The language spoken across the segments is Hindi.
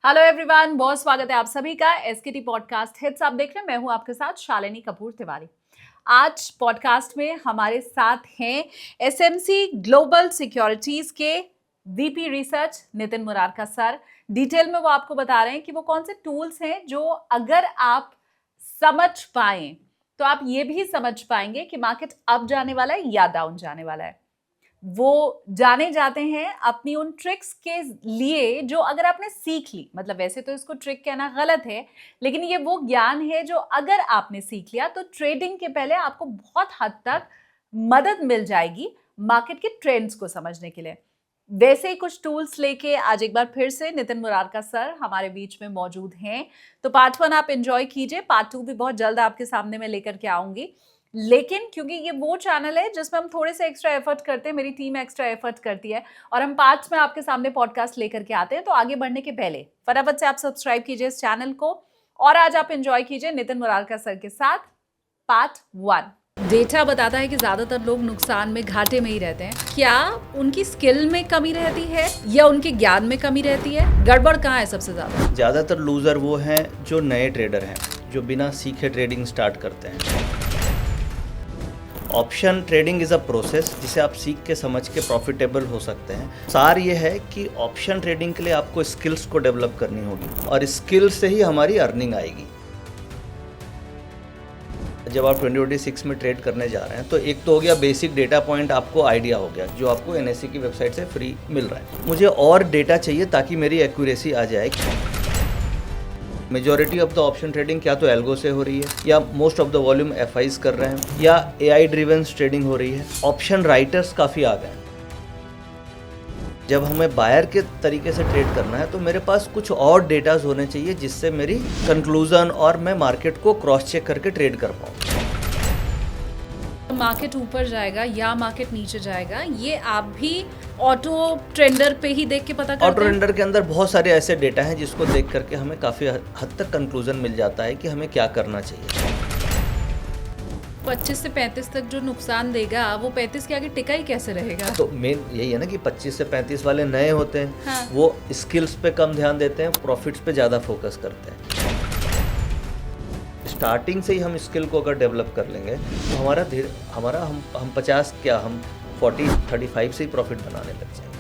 हेलो एवरीवन, बहुत स्वागत है आप सभी का एसकेटी पॉडकास्ट हिट्स आप देख रहे हैं। मैं हूं आपके साथ शालिनी कपूर तिवारी। आज पॉडकास्ट में हमारे साथ हैं एसएमसी ग्लोबल सिक्योरिटीज के VP research Nitin Murarka sir. Detail में वो आपको बता रहे हैं कि वो कौन से टूल्स हैं जो अगर आप समझ पाएं तो आप ये भी समझ पाएंगे कि मार्केट अप जाने वाला है या डाउन जाने वाला है। वो जाने जाते हैं अपनी उन ट्रिक्स के लिए जो अगर आपने सीख ली, मतलब वैसे तो इसको ट्रिक कहना गलत है, लेकिन ये वो ज्ञान है जो अगर आपने सीख लिया तो ट्रेडिंग के पहले आपको बहुत हद तक मदद मिल जाएगी मार्केट के ट्रेंड्स को समझने के लिए। वैसे ही कुछ टूल्स लेके आज एक बार फिर से नितिन मुरारका सर हमारे बीच में मौजूद हैं। तो पार्ट 1 आप एंजॉय कीजिए, पार्ट 2 भी बहुत जल्द आपके सामने मैं लेकर के आऊंगी। लेकिन क्योंकि ये वो चैनल है जिसमें हम थोड़े से एक्स्ट्रा एफर्ट करते हैं, मेरी टीम एक्स्ट्रा एफर्ट करती है और हम पार्ट्स में आपके सामने पॉडकास्ट लेकर के आते हैं, तो आगे बढ़ने के पहले फटाफट से आप सब्सक्राइब कीजिए इस चैनल को और आज आप एंजॉय कीजिए नितिन मुरारका सर के साथ पार्ट 1। डेटा बताता है कि ज्यादातर लोग नुकसान में, घाटे में ही रहते हैं। क्या उनकी स्किल में कमी रहती है या उनके ज्ञान में कमी रहती है? गड़बड़ कहाँ है सबसे ज्यादातर लूजर वो हैं जो नए ट्रेडर हैं, जो बिना सीखे ट्रेडिंग स्टार्ट करते हैं। Option trading is a process जिसे आप सीख के समझ के प्रॉफिटेबल हो सकते हैं। सार ये है कि ऑप्शन ट्रेडिंग के लिए आपको स्किल्स को डेवलप करनी होगी और स्किल से ही हमारी अर्निंग आएगी। जब आप 2026 में ट्रेड करने जा रहे हैं तो एक तो हो गया बेसिक डेटा पॉइंट, आपको आइडिया हो गया जो आपको एनएससी की वेबसाइट से फ्री मिल रहा है। मुझे और डेटा चाहिए ताकि मेरी एक्यूरेसी आ जाए। Majority of the option trading क्या तो एल्गो से हो रही है या most of the volume FIIs कर रहे हैं या एआई ड्रिवन ट्रेडिंग हो रही है। ऑप्शन राइटर्स काफ़ी आ गए। जब हमें बायर के तरीके से ट्रेड करना है तो मेरे पास कुछ और डेटाज होने चाहिए जिससे मेरी कंक्लूजन और मैं मार्केट को क्रॉस चेक करके ट्रेड कर पाऊँ। मार्केट ऊपर जाएगा या मार्केट नीचे जाएगा, ये आप भी ऑटो ट्रेंडर पे ही देख के पता करते हैं? ऑटो ट्रेंडर के अंदर बहुत सारे ऐसे डेटा हैं जिसको देख करके हमें काफ़ी हद तक कंक्लूजन मिल जाता है कि हमें क्या करना चाहिए। 25 से 35 तक जो नुकसान देगा वो 35 के आगे टिका ही कैसे रहेगा? तो मेन यही है ना कि 25 से 35 वाले नए होते हैं। हाँ। वो स्किल्स पे कम ध्यान देते हैं, प्रॉफिट्स पे ज़्यादा फोकस करते हैं। स्टार्टिंग से ही हम स्किल को अगर डेवलप कर लेंगे तो हम 50 क्या हम 40-35 से ही प्रॉफिट बनाने लग जाएंगे।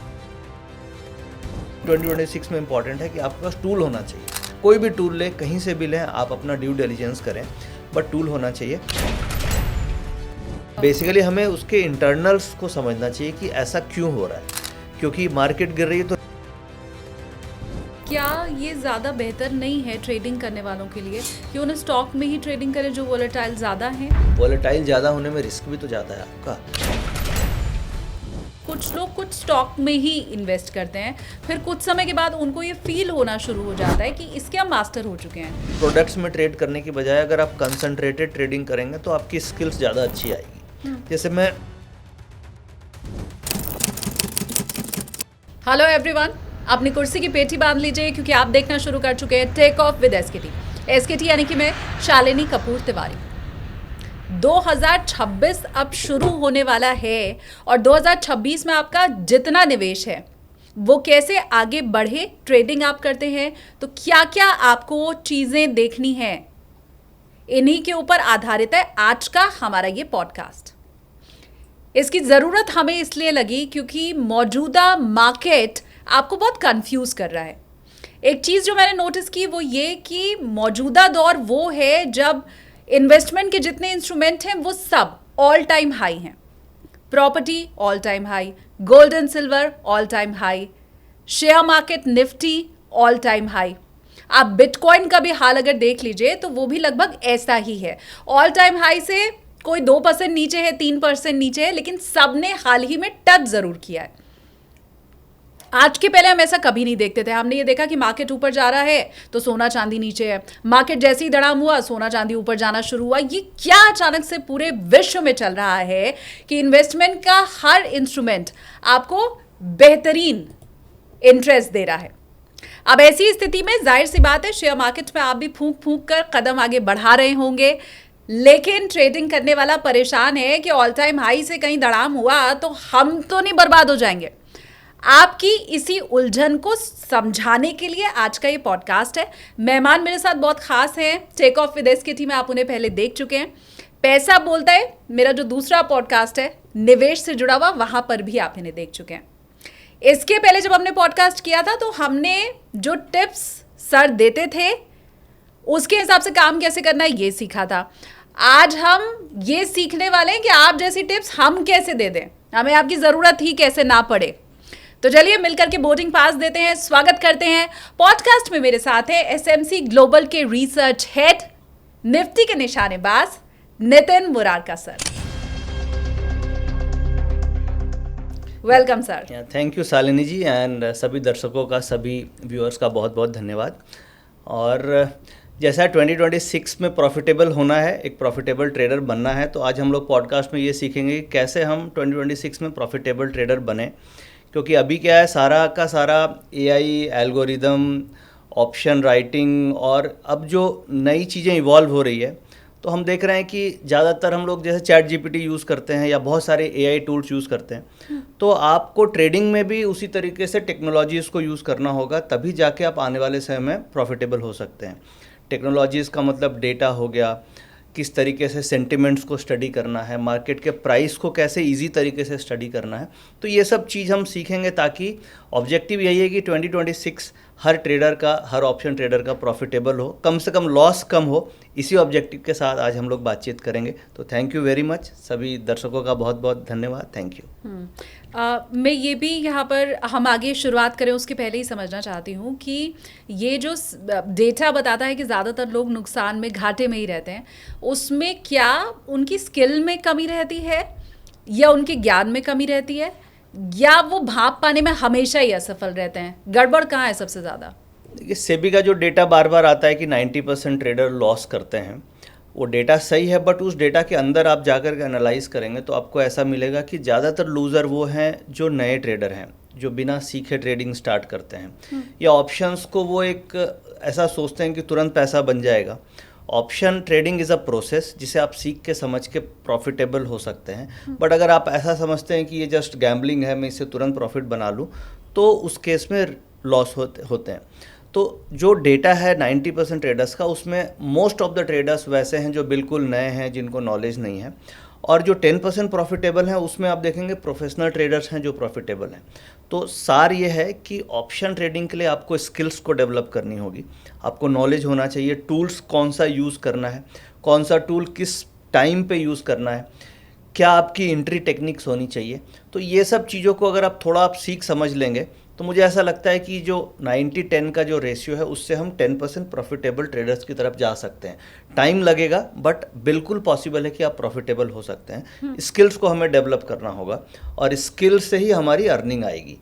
2026 में इम्पॉर्टेंट है कि आपके पास टूल होना चाहिए। कोई भी टूल लें, कहीं से भी लें, आप अपना ड्यू डिलिजेंस करें, बट टूल होना चाहिए। बेसिकली हमें उसके इंटरनल्स को समझना चाहिए कि ऐसा क्यों हो रहा है। क्योंकि मार्केट गिर रही है तो क्या ये ज़्यादा बेहतर नहीं है ट्रेडिंग करने वालों के लिए कि उन्हें स्टॉक में ही ट्रेडिंग करें जो वोलेटाइल ज़्यादा हैं? वोलेटाइल ज़्यादा होने में रिस्क भी तो ज़्यादा है आपका। कुछ लोग कुछ स्टॉक में ही इन्वेस्ट करते हैं, फिर कुछ समय के बाद उनको ये फील होना शुरू हो जाता है कि इसके हम मास्टर हो चुके हैं। प्रोडक्ट्स में ट्रेड करने की बजाय अगर आप कंसंट्रेटेड ट्रेडिंग करेंगे तो आपकी स्किल्स ज़्यादा अच्छी आएगी। जैसे मैं हेलो एवरीवन, अपनी कुर्सी की पेटी बांध लीजिए क्योंकि आप देखना शुरू कर चुके हैं take off with SKT. SKT यानी कि मैं शालिनी कपूर तिवारी। 2026 अब शुरू होने वाला है और 2026 में आपका जितना निवेश है वो कैसे आगे बढ़े, ट्रेडिंग आप करते हैं तो क्या क्या आपको चीज़ें देखनी है, इन्हीं के ऊपर आधारित है आज का हमारा ये पॉडकास्ट। इसकी ज़रूरत हमें इसलिए लगी क्योंकि मौजूदा मार्केट आपको बहुत कंफ्यूज कर रहा है। एक चीज़ जो मैंने नोटिस की वो ये कि मौजूदा दौर वो है जब इन्वेस्टमेंट के जितने इंस्ट्रूमेंट हैं वो सब ऑल टाइम हाई हैं। Property all time high, gold and silver all time high, share market Nifty all time high. आप बिटकॉइन का भी हाल अगर देख लीजिए तो वो भी लगभग ऐसा ही है। ऑल टाइम हाई से कोई 2% नीचे है, 3% नीचे है, लेकिन सब ने हाल ही में टच जरूर किया है। आज के पहले हम ऐसा कभी नहीं देखते थे। हमने ये देखा कि मार्केट ऊपर जा रहा है तो सोना चांदी नीचे है, मार्केट जैसे ही धड़ाम हुआ सोना चांदी ऊपर जाना शुरू हुआ। ये क्या अचानक से पूरे विश्व में चल रहा है कि इन्वेस्टमेंट का हर इंस्ट्रूमेंट आपको बेहतरीन इंटरेस्ट दे रहा है। अब ऐसी स्थिति में जाहिर सी बात है शेयर मार्केट में आप भी फूंक फूंक कर कदम आगे बढ़ा रहे होंगे, लेकिन ट्रेडिंग करने वाला परेशान है कि ऑल टाइम हाई से कहीं धड़ाम हुआ तो हम तो नहीं बर्बाद हो जाएंगे। आपकी इसी उलझन को समझाने के लिए आज का ये पॉडकास्ट है। मेहमान मेरे साथ बहुत खास हैं। टेक ऑफ विद एसकेटी में आप उन्हें पहले देख चुके हैं। पैसा बोलता है मेरा जो दूसरा पॉडकास्ट है निवेश से जुड़ा हुआ, वहां पर भी आप इन्हें देख चुके हैं। इसके पहले जब हमने पॉडकास्ट किया था तो हमने जो टिप्स सर देते थे उसके हिसाब से काम कैसे करना है ये सीखा था। आज हम ये सीखने वाले हैं कि आप जैसी टिप्स हम कैसे दे दें, हमें आपकी ज़रूरत ही कैसे ना पड़े। तो चलिए मिलकर के बोर्डिंग पास देते हैं। स्वागत करते हैं। पॉडकास्ट में मेरे साथ है एसएमसी ग्लोबल के रिसर्च हेड, निफ्टी के निशानेबाज Nitin Murarka sir. Welcome sir. Thank you Shalini ji, and सभी दर्शकों का, सभी व्यूअर्स का बहुत बहुत धन्यवाद। और जैसा 2026 में प्रॉफिटेबल होना है, एक प्रॉफिटेबल ट्रेडर बनना है, तो आज हम लोग पॉडकास्ट में ये सीखेंगे कि कैसे हम 2026 में प्रॉफिटेबल ट्रेडर बने। क्योंकि अभी क्या है, सारा का सारा एआई, एल्गोरिदम, ऑप्शन राइटिंग और अब जो नई चीज़ें इवॉल्व हो रही है, तो हम देख रहे हैं कि ज़्यादातर हम लोग जैसे चैट जीपीटी यूज़ करते हैं या बहुत सारे एआई टूल्स यूज़ करते हैं। तो आपको ट्रेडिंग में भी उसी तरीके से टेक्नोलॉजीज़ को यूज़ करना होगा, तभी जाके आप आने वाले समय में प्रॉफिटेबल हो सकते हैं। टेक्नोलॉजीज़ का मतलब डेटा हो गया, किस तरीके से सेंटिमेंट्स को स्टडी करना है, मार्केट के प्राइस को कैसे इजी तरीके से स्टडी करना है। तो ये सब चीज़ हम सीखेंगे, ताकि ऑब्जेक्टिव यही है कि 2026 हर ट्रेडर का, हर ऑप्शन ट्रेडर का प्रॉफिटेबल हो, कम से कम लॉस कम हो। इसी ऑब्जेक्टिव के साथ आज हम लोग बातचीत करेंगे। तो थैंक यू वेरी मच, सभी दर्शकों का बहुत बहुत धन्यवाद। Thank you. मैं ये भी यहाँ पर हम आगे शुरुआत करें उसके पहले ही समझना चाहती हूँ कि ये जो डेटा बताता है कि ज़्यादातर लोग नुकसान में, घाटे में ही रहते हैं, उसमें क्या उनकी स्किल में कमी रहती है या उनके ज्ञान में कमी रहती है, या वो भाप पाने में हमेशा ही असफल रहते हैं? गड़बड़ कहाँ है सबसे ज़्यादा? देखिए, सेबी का जो डेटा बार बार आता है कि 90% ट्रेडर लॉस करते हैं, वो डेटा सही है, बट उस डेटा के अंदर आप जाकर के एनालाइज करेंगे तो आपको ऐसा मिलेगा कि ज़्यादातर लूज़र वो हैं जो नए ट्रेडर हैं, जो बिना सीखे ट्रेडिंग स्टार्ट करते हैं, या ऑप्शंस को वो एक ऐसा सोचते हैं कि तुरंत पैसा बन जाएगा। Option trading is a process जिसे आप सीख के समझ के प्रॉफिटेबल हो सकते हैं। बट अगर आप ऐसा समझते हैं कि ये जस्ट गैम्बलिंग है, मैं इससे तुरंत प्रॉफिट बना लूँ, तो उस केस में लॉस होते हैं। तो जो डेटा है 90% ट्रेडर्स का, उसमें मोस्ट ऑफ द ट्रेडर्स वैसे हैं जो बिल्कुल नए हैं, जिनको नॉलेज नहीं है। और जो 10% प्रॉफिटेबल हैं, उसमें आप देखेंगे प्रोफेशनल ट्रेडर्स हैं जो प्रॉफिटेबल हैं। तो सार ये है कि ऑप्शन ट्रेडिंग के लिए आपको स्किल्स को डेवलप करनी होगी, आपको नॉलेज होना चाहिए, टूल्स कौन सा यूज़ करना है, कौन सा टूल किस टाइम पे यूज़ करना है, क्या आपकी एंट्री टेक्निक्स होनी चाहिए। तो ये सब चीज़ों को अगर आप थोड़ा सीख समझ लेंगे, तो मुझे ऐसा लगता है कि जो 90-10 का जो रेशियो है, उससे हम 10% प्रॉफिटेबल ट्रेडर्स की तरफ जा सकते हैं। टाइम लगेगा, बट बिल्कुल पॉसिबल है कि आप प्रॉफिटेबल हो सकते हैं। स्किल्स को हमें डेवलप करना होगा और स्किल से ही हमारी अर्निंग आएगी।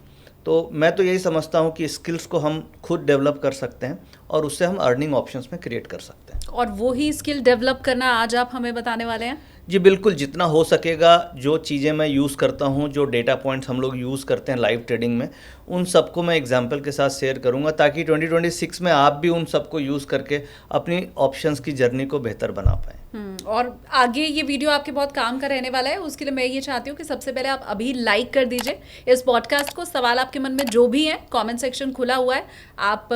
तो मैं तो यही समझता हूँ कि स्किल्स को हम खुद डेवलप कर सकते हैं और उससे हम अर्निंग ऑप्शंस में क्रिएट कर सकते हैं। और वो ही स्किल डेवलप करना आज आप हमें बताने वाले हैं? जी बिल्कुल, जितना हो सकेगा, जो चीज़ें मैं यूज़ करता हूँ, जो डेटा पॉइंट्स हम लोग यूज़ करते हैं लाइव ट्रेडिंग में, उन सबको मैं एग्जांपल के साथ शेयर करूँगा, ताकि 2026 में आप भी उन सबको यूज़ करके अपनी ऑप्शंस की जर्नी को बेहतर बना पाएँ। और आगे ये वीडियो आपके बहुत काम का रहने वाला है। उसके लिए मैं ये चाहती हूँ कि सबसे पहले आप अभी लाइक कर दीजिए इस पॉडकास्ट को। सवाल आपके मन में जो भी हैं, कमेंट सेक्शन खुला हुआ है, आप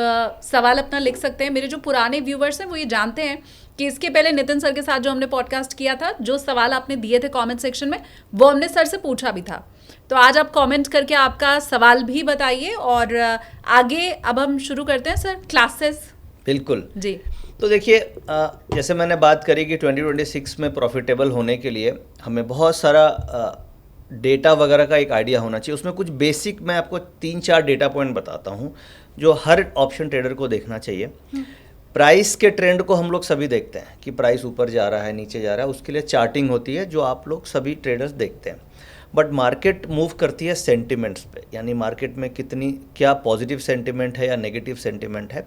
सवाल अपना लिख सकते हैं। मेरे जो पुराने व्यूवर्स हैं वो ये जानते हैं कि इसके पहले नितिन सर के साथ जो हमने पॉडकास्ट किया था, जो सवाल आपने दिए थे कमेंट सेक्शन में, वो हमने सर से पूछा भी था। तो आज आप कमेंट करके आपका सवाल भी बताइए। और आगे अब हम शुरू करते हैं सर क्लासेस। बिल्कुल जी। तो देखिए, जैसे मैंने बात करी कि 2026 में प्रॉफिटेबल होने के लिए हमें बहुत सारा डेटा वगैरह का एक आइडिया होना चाहिए। उसमें कुछ बेसिक मैं आपको 3-4 डेटा पॉइंट बताता हूँ जो हर ऑप्शन ट्रेडर को देखना चाहिए। प्राइस के ट्रेंड को हम लोग सभी देखते हैं कि प्राइस ऊपर जा रहा है, नीचे जा रहा है, उसके लिए चार्टिंग होती है जो आप लोग सभी ट्रेडर्स देखते हैं। बट मार्केट मूव करती है सेंटिमेंट्स पे, यानी मार्केट में क्या पॉजिटिव सेंटिमेंट है या नेगेटिव सेंटिमेंट है,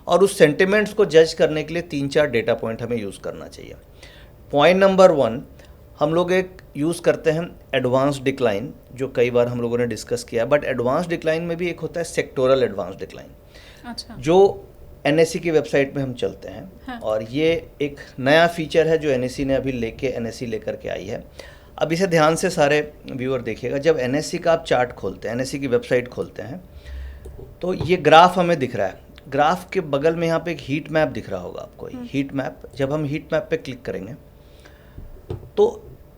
और उस सेंटिमेंट्स को जज करने के लिए 3-4 डेटा पॉइंट हमें यूज़ करना चाहिए। पॉइंट नंबर 1, हम लोग एक यूज़ करते हैं एडवांस डिक्लाइन, जो कई बार हम लोगों ने डिस्कस किया है। बट एडवांस डिक्लाइन में भी एक होता है सेक्टोरल एडवांस डिक्लाइन, अच्छा, जो एनएससी की वेबसाइट में हम चलते हैं। हाँ। और ये एक नया फीचर है जो एनएससी ने अभी लेकर के आई है। अब इसे ध्यान से सारे व्यूअर देखिएगा, जब एनएससी का आप चार्ट खोलते हैं, एनएससी की वेबसाइट खोलते हैं, तो ये ग्राफ हमें दिख रहा है। ग्राफ के बगल में यहाँ पे एक हीट मैप दिख रहा होगा आपको। हीट मैप, जब हम हीट मैप पे क्लिक करेंगे तो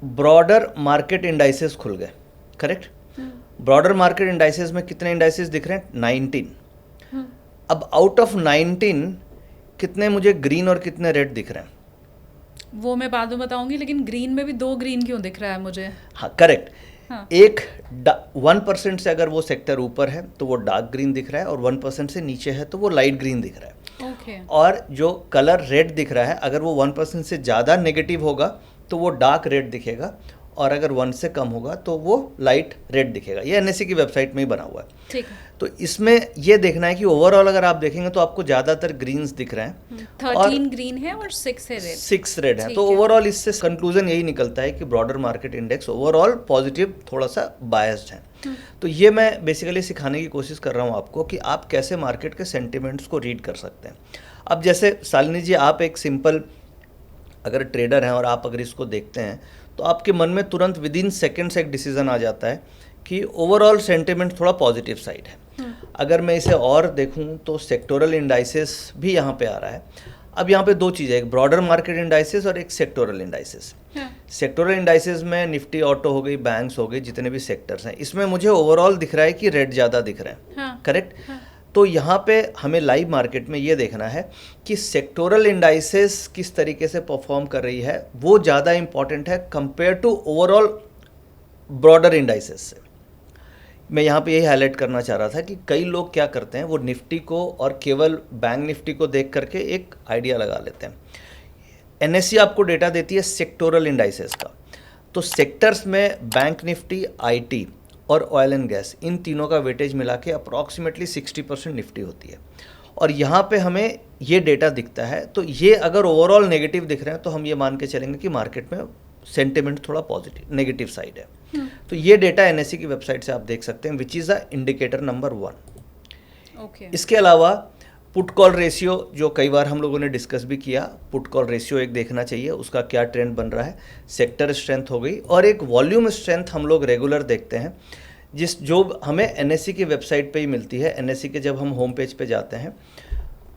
ब्रॉडर मार्केट इंडाइसेस खुल गए, करेक्ट। ब्रॉडर मार्केट इंडाइसेस में कितने इंडाइसेस दिख रहे हैं? 19। अब आउट ऑफ 19 कितने मुझे ग्रीन और कितने रेड दिख रहे हैं? वो मैं बाद में बताऊंगी, लेकिन ग्रीन में भी 2 ग्रीन क्यों दिख रहा है मुझे? हाँ, करेक्ट। हाँ। एक 1% से अगर वो सेक्टर ऊपर है तो वो डार्क ग्रीन दिख रहा है, और 1% से नीचे है तो वो लाइट ग्रीन दिख रहा है। ओके। और जो कलर रेड दिख रहा है, अगर वो 1% से ज़्यादा नेगेटिव होगा तो वो डार्क रेड दिखेगा, और अगर 1 से कम होगा तो वो लाइट रेड दिखेगा। ये एनएससी की वेबसाइट में ही बना हुआ है। ठीक है। तो इसमें ये देखना है कि ओवरऑल अगर आप देखेंगे तो आपको ज़्यादातर ग्रीन्स दिख रहे हैं, 13 ग्रीन है और 6 है रेड। 6 रेड है। तो ओवरऑल इससे कंक्लूजन यही निकलता है कि broader market index overall positive, थोड़ा सा बायस्ड है। तो ये मैं बेसिकली सिखाने की कोशिश कर रहा हूँ आपको कि आप कैसे मार्केट के सेंटिमेंट्स को रीड कर सकते हैं। अब जैसे शालिनी जी, आप एक सिंपल अगर ट्रेडर हैं और आप अगर इसको देखते हैं तो आपके मन में तुरंत विद इन सेकेंड्स एक डिसीजन आ जाता है कि ओवरऑल सेंटिमेंट थोड़ा पॉजिटिव साइड है। अगर मैं इसे और देखूं तो सेक्टोरल इंडाइसेस भी यहाँ पे आ रहा है। अब यहाँ पे 2 चीज़ें, एक ब्रॉडर मार्केट इंडाइसेस और एक सेक्टोरल इंडाइसेस। सेक्टोरल इंडाइसेस में निफ्टी ऑटो हो गई, बैंक्स हो गई, जितने भी सेक्टर्स हैं, इसमें मुझे ओवरऑल दिख रहा है कि रेड ज़्यादा दिख रहे हैं, करेक्ट। तो यहाँ पे हमें लाइव मार्केट में ये देखना है कि सेक्टोरल इंडाइसेस किस तरीके से परफॉर्म कर रही है, वो ज़्यादा इंपॉर्टेंट है compare to overall broader indices से। मैं यहाँ पे यही हाईलाइट करना चाह रहा था कि कई लोग क्या करते हैं, वो निफ्टी को और केवल बैंक निफ्टी को देख करके एक आइडिया लगा लेते हैं। एनएससी आपको डेटा देती है सेक्टोरल इंडाइसेस का, तो सेक्टर्स में बैंक निफ्टी, आईटी और ऑयल एंड गैस, इन तीनों का वेटेज मिला के अप्रॉक्सीमेटली 60% निफ्टी होती है। और यहाँ पे हमें ये डेटा दिखता है, तो ये अगर ओवरऑल नेगेटिव दिख रहे हैं तो हम ये मान के चलेंगे कि मार्केट में सेंटिमेंट थोड़ा पॉजिटिव, नेगेटिव साइड है। तो ये डेटा एनएससी की वेबसाइट से आप देख सकते हैं, which is the indicator number 1। Okay. इसके अलावा पुट कॉल रेशियो, जो कई बार हम लोगों ने डिस्कस भी किया, पुट कॉल रेशियो एक देखना चाहिए, उसका क्या ट्रेंड बन रहा है। सेक्टर स्ट्रेंथ हो गई, और एक वॉल्यूम स्ट्रेंथ हम लोग रेगुलर देखते हैं, जो हमें एनएससी की वेबसाइट पे ही मिलती है। एनएससी के जब हम होम पेज पे जाते हैं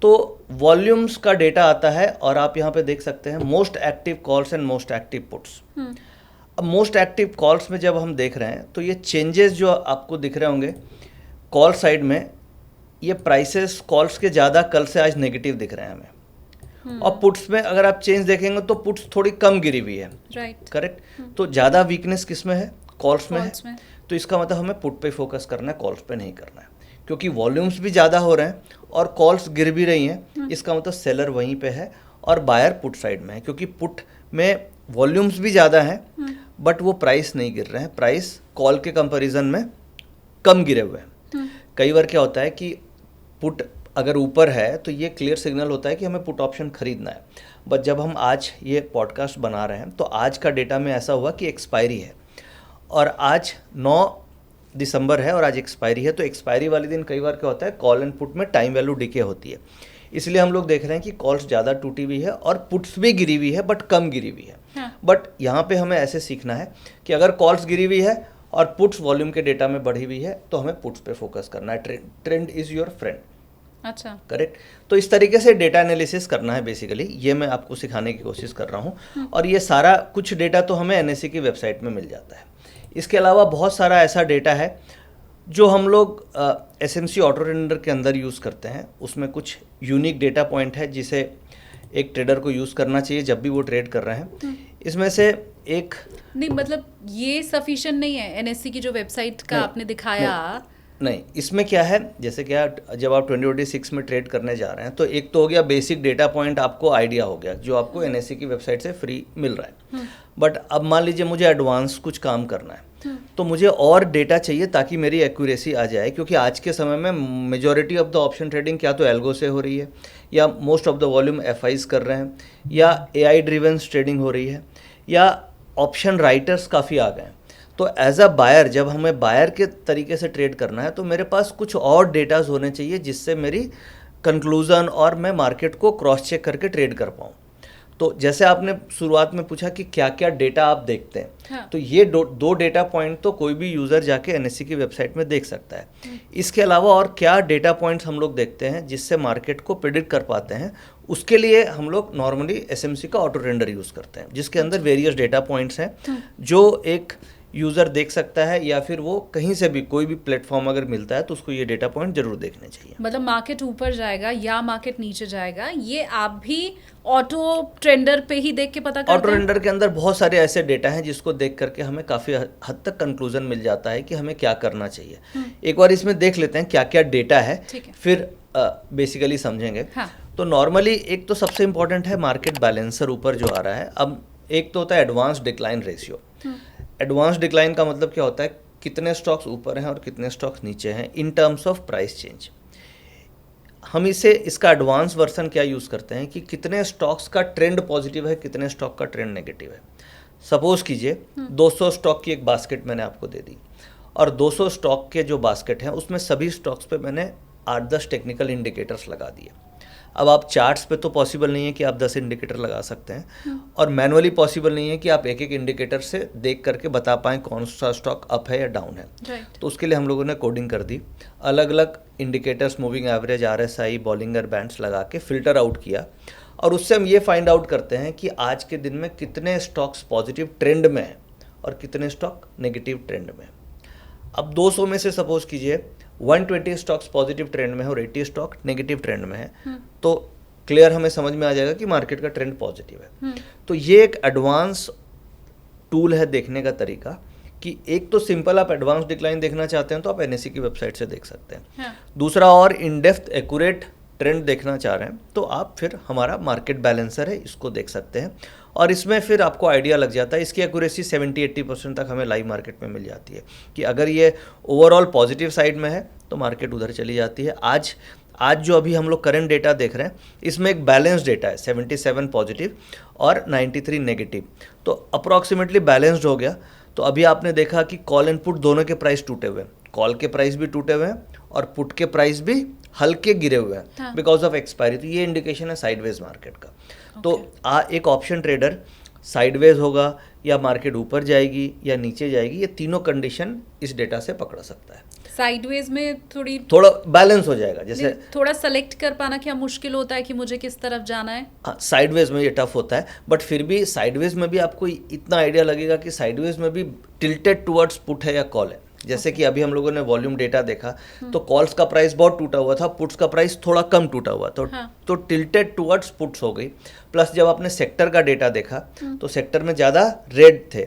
तो वॉल्यूम्स का डेटा आता है, और आप यहाँ पे देख सकते हैं most active calls and most active puts. अब मोस्ट एक्टिव कॉल्स में जब हम देख रहे हैं तो ये चेंजेस जो आपको दिख रहे होंगे कॉल साइड में, ये प्राइसेस कॉल्स के ज़्यादा कल से आज नेगेटिव दिख रहे हैं हमें। और पुट्स में अगर आप चेंज देखेंगे तो पुट्स थोड़ी कम गिरी हुई है, राइट, करेक्ट। तो ज़्यादा वीकनेस किस में है? कॉल्स में है। में। तो इसका मतलब हमें पुट पे फोकस करना है, कॉल्स पे नहीं करना है, क्योंकि वॉल्यूम्स भी ज़्यादा हो रहे हैं और कॉल्स गिर भी रही हैं। इसका मतलब सेलर वहीं पे है और बायर पुट साइड में है, क्योंकि पुट में वॉल्यूम्स भी ज़्यादा हैं बट वो प्राइस नहीं गिर रहे हैं, प्राइस कॉल के कंपैरिजन में कम गिरे हुए हैं। कई बार क्या होता है कि पुट अगर ऊपर है तो ये क्लियर सिग्नल होता है कि हमें पुट ऑप्शन खरीदना है, बट जब हम आज ये पॉडकास्ट बना रहे हैं तो आज का डेटा में ऐसा हुआ कि एक्सपायरी है, और आज 9 दिसंबर है और आज एक्सपायरी है। तो एक्सपायरी वाले दिन कई बार क्या होता है, कॉल एंड पुट में टाइम वैल्यू डिके होती है, इसलिए हम लोग देख रहे हैं कि कॉल्स ज़्यादा टूटी हुई है और पुट्स भी गिरी हुई है बट कम गिरी हुई है। बट यहाँ पे हमें ऐसे सीखना है कि अगर कॉल्स गिरी हुई है और पुट्स वॉल्यूम के डेटा में बढ़ी हुई है तो हमें पुट्स पे फोकस करना है। Trend is your friend. अच्छा, करेक्ट। तो इस तरीके से डेटा एनालिसिस करना है बेसिकली, ये मैं आपको सिखाने की कोशिश कर रहा हूँ। और ये सारा कुछ डेटा तो हमें एनएससी की वेबसाइट में मिल जाता है। इसके अलावा बहुत सारा ऐसा डेटा है जो हम लोग एसएमसी ऑटो ट्रेडर के अंदर यूज़ करते हैं। उसमें कुछ यूनिक डेटा पॉइंट है जिसे एक ट्रेडर को यूज़ करना चाहिए जब भी वो ट्रेड कर रहे हैं। इसमें से एक नहीं, मतलब ये सफिशिएंट नहीं है एनएससी की जो वेबसाइट का आपने दिखाया। नहीं, इसमें क्या है, जैसे क्या जब आप 2026 में ट्रेड करने जा रहे हैं तो एक तो हो गया बेसिक डेटा पॉइंट, आपको आइडिया हो गया जो आपको एनएससी की वेबसाइट से फ्री मिल रहा है। बट अब मान लीजिए मुझे एडवांस कुछ काम करना है तो मुझे और डेटा चाहिए ताकि मेरी एक्यूरेसी आ जाए, क्योंकि आज के समय में majority of the option trading क्या तो एल्गो से हो रही है, या most of the volume FIIs कर रहे हैं, या एआई ड्रिवन ट्रेडिंग हो रही है, या ऑप्शन राइटर्स काफ़ी आ गए हैं। तो एज अ बायर, जब हमें बायर के तरीके से ट्रेड करना है तो मेरे पास कुछ और डेटाज होने चाहिए जिससे मेरी कंक्लूज़न और मैं मार्केट को क्रॉस चेक करके ट्रेड कर पाऊँ। तो जैसे आपने शुरुआत में पूछा कि क्या क्या डेटा आप देखते हैं, हाँ। तो ये दो डेटा पॉइंट तो कोई भी यूज़र जाके एनएससी की वेबसाइट में देख सकता है। इसके अलावा और क्या डेटा पॉइंट्स हम लोग देखते हैं जिससे मार्केट को प्रिडिक्ट कर पाते हैं, उसके लिए हम लोग नॉर्मली एसएमसी का ऑटो ट्रेंडर यूज़ करते हैं, जिसके अंदर वेरियस डेटा पॉइंट्स हैं जो एक यूज़र देख सकता है, या फिर वो कहीं से भी कोई भी प्लेटफॉर्म अगर मिलता है तो उसको ये डेटा पॉइंट जरूर देखने चाहिए। मतलब मार्केट ऊपर जाएगा या मार्केट नीचे जाएगा, ये आप भी ऑटो ट्रेंडर पे ही देख के पता करते हैं? ऑटो ट्रेंडर के अंदर बहुत सारे ऐसे डेटा हैं जिसको देख करके हमें काफ़ी हद तक कंक्लूजन मिल जाता है कि हमें क्या करना चाहिए। एक बार इसमें देख लेते हैं क्या क्या डेटा है, फिर बेसिकली समझेंगे। हाँ। तो नॉर्मली एक तो सबसे इम्पोर्टेंट है मार्केट बैलेंसर ऊपर जो आ रहा है। अब एक तो होता है advance decline ratio. Advance decline का मतलब क्या होता है, कितने स्टॉक्स ऊपर हैं और कितने स्टॉक्स नीचे हैं in terms of price change. हम इसका एडवांस वर्जन क्या यूज़ करते हैं कि कितने स्टॉक्स का ट्रेंड पॉजिटिव है, कितने स्टॉक का ट्रेंड नेगेटिव है। सपोज कीजिए 200 स्टॉक की एक बास्केट मैंने आपको दे दी, और 200 स्टॉक के जो बास्केट हैं उसमें सभी स्टॉक्स पे मैंने 8-10 टेक्निकल इंडिकेटर्स लगा दिए। अब आप चार्ट्स पे तो पॉसिबल नहीं है कि आप 10 इंडिकेटर लगा सकते हैं, और मैनुअली पॉसिबल नहीं है कि आप एक एक इंडिकेटर से देख करके बता पाएँ कौन सा स्टॉक अप है या डाउन है। तो उसके लिए हम लोगों ने कोडिंग कर दी, अलग अलग indicators, moving average, RSI, Bollinger bands लगा के फिल्टर आउट किया, और उससे हम ये फाइंड आउट करते हैं कि आज के दिन में कितने स्टॉक्स पॉजिटिव ट्रेंड में हैं और कितने स्टॉक नेगेटिव ट्रेंड में। अब 200 में से सपोज कीजिए 120 स्टॉक्स पॉजिटिव ट्रेंड में है और 80 स्टॉक नेगेटिव ट्रेंड में है, तो क्लियर हमें समझ में आ जाएगा कि मार्केट का ट्रेंड पॉजिटिव है। तो ये एक एडवांस टूल है देखने का तरीका, कि एक तो सिंपल आप एडवांस डिक्लाइन देखना चाहते हैं तो आप एनएससी की वेबसाइट से देख सकते हैं। दूसरा, और इन डेप्थ एक्यूरेट ट्रेंड देखना चाह रहे हैं तो आप फिर हमारा मार्केट बैलेंसर है, इसको देख सकते हैं, और इसमें फिर आपको आइडिया लग जाता है। इसकी एक्यूरेसी 70-80% तक हमें लाइव मार्केट में मिल जाती है कि अगर ये ओवरऑल पॉजिटिव साइड में है तो मार्केट उधर चली जाती है। आज जो अभी हम लोग करंट डेटा देख रहे हैं, इसमें एक बैलेंस डेटा है, 77 पॉजिटिव और 93 नेगेटिव, तो अप्रॉक्सीमेटली बैलेंस्ड हो गया। तो अभी आपने देखा कि कॉल एंड पुट दोनों के प्राइस टूटे हुए हैं, कॉल के प्राइस भी टूटे हुए हैं और पुट के प्राइस भी हल्के गिरे हुए हैं बिकॉज ऑफ एक्सपायरी। तो ये इंडिकेशन है साइडवेज मार्केट का। तो एक ऑप्शन ट्रेडर साइडवेज होगा या मार्केट ऊपर जाएगी या नीचे जाएगी, ये तीनों कंडीशन इस डेटा से पकड़ सकता है। साइडवेज में थोड़ा बैलेंस हो जाएगा, जैसे थोड़ा सेलेक्ट कर पाना क्या मुश्किल होता है कि मुझे किस तरफ जाना है। हाँ, साइडवेज में ये टफ होता है, बट फिर भी साइडवेज में भी आपको इतना आइडिया लगेगा कि साइडवेज में भी टिल्टेड टुवर्ड्स पुट है या कॉल है। जैसे कि अभी हम लोगों ने वॉल्यूम डेटा देखा तो कॉल्स का प्राइस बहुत टूटा हुआ था, पुट्स का प्राइस थोड़ा कम टूटा हुआ, तो टिल्टेड टुवर्ड्स पुट्स हो गई। प्लस जब आपने सेक्टर का डेटा देखा तो सेक्टर में ज़्यादा रेड थे,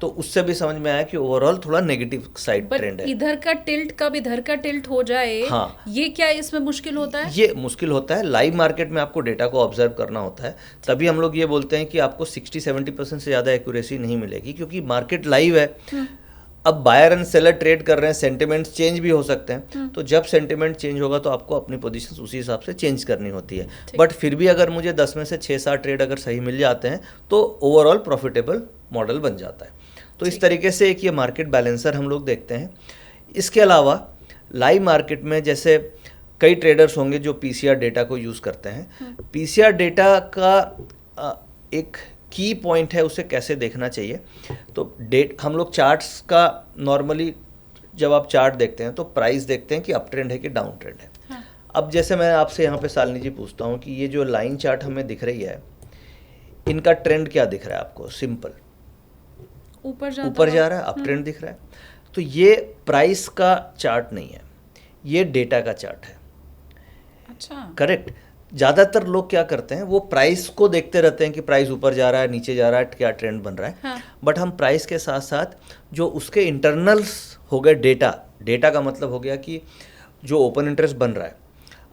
तो उससे भी समझ में आया कि ओवरऑल थोड़ा नेगेटिव साइड ट्रेंड है। इधर का टिल्ट कब इधर का टिल्ट हो जाए, हाँ, ये क्या इसमें मुश्किल होता है? ये मुश्किल होता है, लाइव मार्केट में आपको डेटा को ऑब्जर्व करना होता है, तभी हम लोग ये बोलते हैं कि आपको 60-70% से ज़्यादा एक्यूरेसी नहीं मिलेगी, क्योंकि मार्केट लाइव है। अब बायर एंड सेलर ट्रेड कर रहे हैं, सेंटिमेंट्स चेंज भी हो सकते हैं, तो जब सेंटिमेंट चेंज होगा तो आपको अपनी पोजीशन उसी हिसाब से चेंज करनी होती है। बट फिर भी अगर मुझे 10 में से 6-7 ट्रेड अगर सही मिल जाते हैं तो ओवरऑल प्रॉफिटेबल मॉडल बन जाता है। तो इस तरीके से एक ये मार्केट बैलेंसर हम लोग देखते हैं। इसके अलावा लाइव मार्केट में जैसे कई ट्रेडर्स होंगे जो पीसीआर डेटा को यूज़ करते हैं। पीसीआर डेटा का एक की पॉइंट है, उसे कैसे देखना चाहिए। तो हम लोग चार्ट्स का नॉर्मली जब आप चार्ट देखते हैं तो प्राइस देखते हैं कि अप ट्रेंड है कि डाउन ट्रेंड है। हाँ। अब जैसे मैं आपसे यहाँ पे शालिनी जी पूछता हूँ कि ये जो लाइन चार्ट हमें दिख रही है, इनका ट्रेंड क्या दिख रहा है आपको? सिंपल ऊपर जा रहा है, अप ट्रेंड दिख रहा है। तो ये प्राइस का चार्ट नहीं है, ये डेटा का चार्ट है। अच्छा, करेक्ट। ज़्यादातर लोग क्या करते हैं, वो प्राइस को देखते रहते हैं कि प्राइस ऊपर जा रहा है, नीचे जा रहा है, क्या ट्रेंड बन रहा है। हाँ। बट हम प्राइस के साथ साथ जो उसके इंटरनल्स हो गए, डेटा का मतलब हो गया कि जो ओपन इंटरेस्ट बन रहा है।